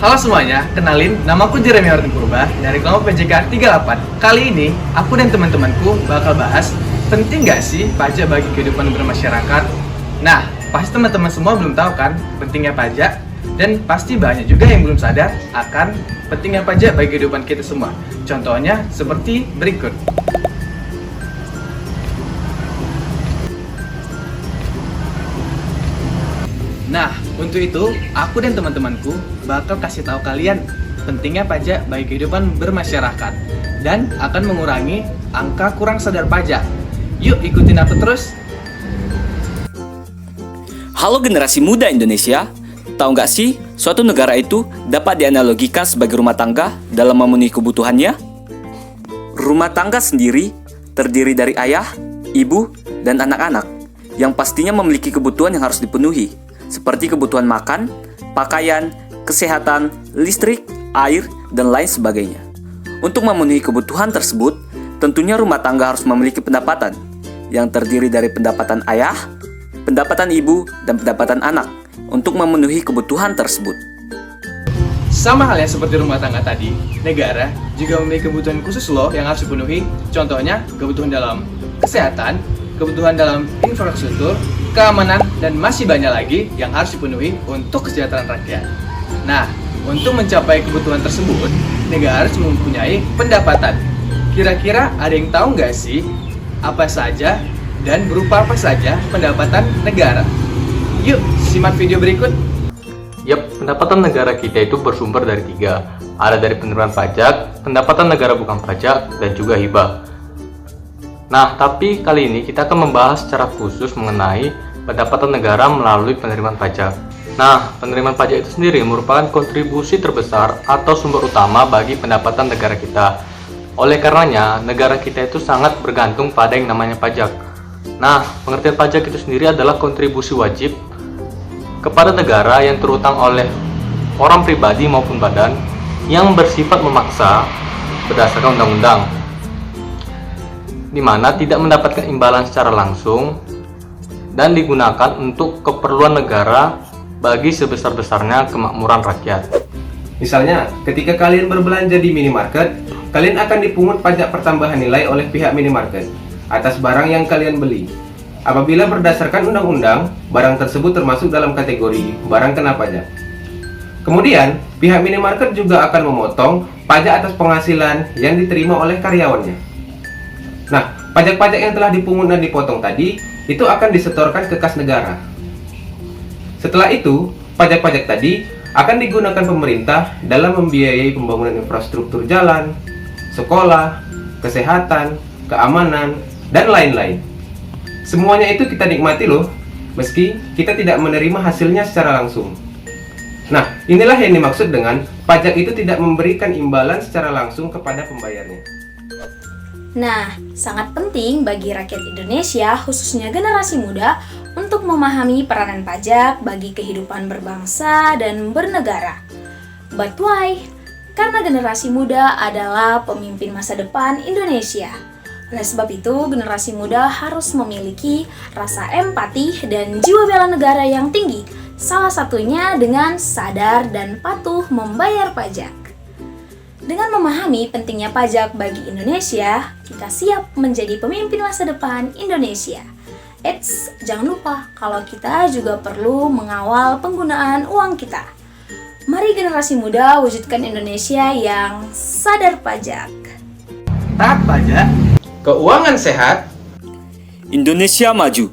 Halo semuanya, kenalin, namaku Jeremy Martin Purba dari kelompok PJK 38. Kali ini, aku dan teman-temanku bakal bahas penting nggak sih pajak bagi kehidupan bermasyarakat? Nah, pasti teman-teman semua belum tahu kan pentingnya pajak, dan pasti banyak juga yang belum sadar akan pentingnya pajak bagi kehidupan kita semua. Contohnya seperti berikut. Nah, untuk itu, aku dan teman-temanku bakal kasih tahu kalian pentingnya pajak bagi kehidupan bermasyarakat dan akan mengurangi angka kurang sadar pajak. Yuk ikutin aku terus. Halo generasi muda Indonesia, tahu nggak sih suatu negara itu dapat dianalogikan sebagai rumah tangga dalam memenuhi kebutuhannya? Rumah tangga sendiri terdiri dari ayah, ibu, dan anak-anak yang pastinya memiliki kebutuhan yang harus dipenuhi, seperti kebutuhan makan, pakaian, kesehatan, listrik, air, dan lain sebagainya. Untuk memenuhi kebutuhan tersebut, tentunya rumah tangga harus memiliki pendapatan yang terdiri dari pendapatan ayah, pendapatan ibu, dan pendapatan anak untuk memenuhi kebutuhan tersebut. Sama halnya seperti rumah tangga tadi, negara juga memiliki kebutuhan khusus loh yang harus dipenuhi. Contohnya, kebutuhan dalam kesehatan, kebutuhan dalam infrastruktur, keamanan, dan masih banyak lagi yang harus dipenuhi untuk kesejahteraan rakyat. Nah, untuk mencapai kebutuhan tersebut, negara harus mempunyai pendapatan. Kira-kira ada yang tahu nggak sih apa saja dan berupa apa saja pendapatan negara? Yuk, simak video berikut. Yap, pendapatan negara kita itu bersumber dari tiga. Ada dari penerimaan pajak, pendapatan negara bukan pajak, dan juga hibah. Nah, tapi kali ini kita akan membahas secara khusus mengenai pendapatan negara melalui penerimaan pajak. Nah, penerimaan pajak itu sendiri merupakan kontribusi terbesar atau sumber utama bagi pendapatan negara kita. Oleh karenanya, negara kita itu sangat bergantung pada yang namanya pajak. Nah, pengertian pajak itu sendiri adalah kontribusi wajib kepada negara yang terutang oleh orang pribadi maupun badan yang bersifat memaksa berdasarkan undang-undang, di mana tidak mendapatkan imbalan secara langsung dan digunakan untuk keperluan negara bagi sebesar-besarnya kemakmuran rakyat. Misalnya, ketika kalian berbelanja di minimarket, kalian akan dipungut pajak pertambahan nilai oleh pihak minimarket atas barang yang kalian beli. Apabila berdasarkan undang-undang, barang tersebut termasuk dalam kategori barang kena pajak. Kemudian, pihak minimarket juga akan memotong pajak atas penghasilan yang diterima oleh karyawannya. Nah, pajak-pajak yang telah dipungut dan dipotong tadi itu akan disetorkan ke kas negara. Setelah itu, pajak-pajak tadi akan digunakan pemerintah dalam membiayai pembangunan infrastruktur jalan, sekolah, kesehatan, keamanan, dan lain-lain. Semuanya itu kita nikmati loh, meski kita tidak menerima hasilnya secara langsung. Nah, inilah yang dimaksud dengan pajak itu tidak memberikan imbalan secara langsung kepada pembayarnya. Nah, sangat penting bagi rakyat Indonesia, khususnya generasi muda, untuk memahami peranan pajak bagi kehidupan berbangsa dan bernegara. But why? Karena generasi muda adalah pemimpin masa depan Indonesia. Oleh sebab itu, generasi muda harus memiliki rasa empati dan jiwa bela negara yang tinggi, salah satunya dengan sadar dan patuh membayar pajak. Dengan memahami pentingnya pajak bagi Indonesia, kita siap menjadi pemimpin masa depan Indonesia. Eits, jangan lupa kalau kita juga perlu mengawal penggunaan uang kita. Mari generasi muda wujudkan Indonesia yang sadar pajak. Taat pajak, keuangan sehat, Indonesia maju.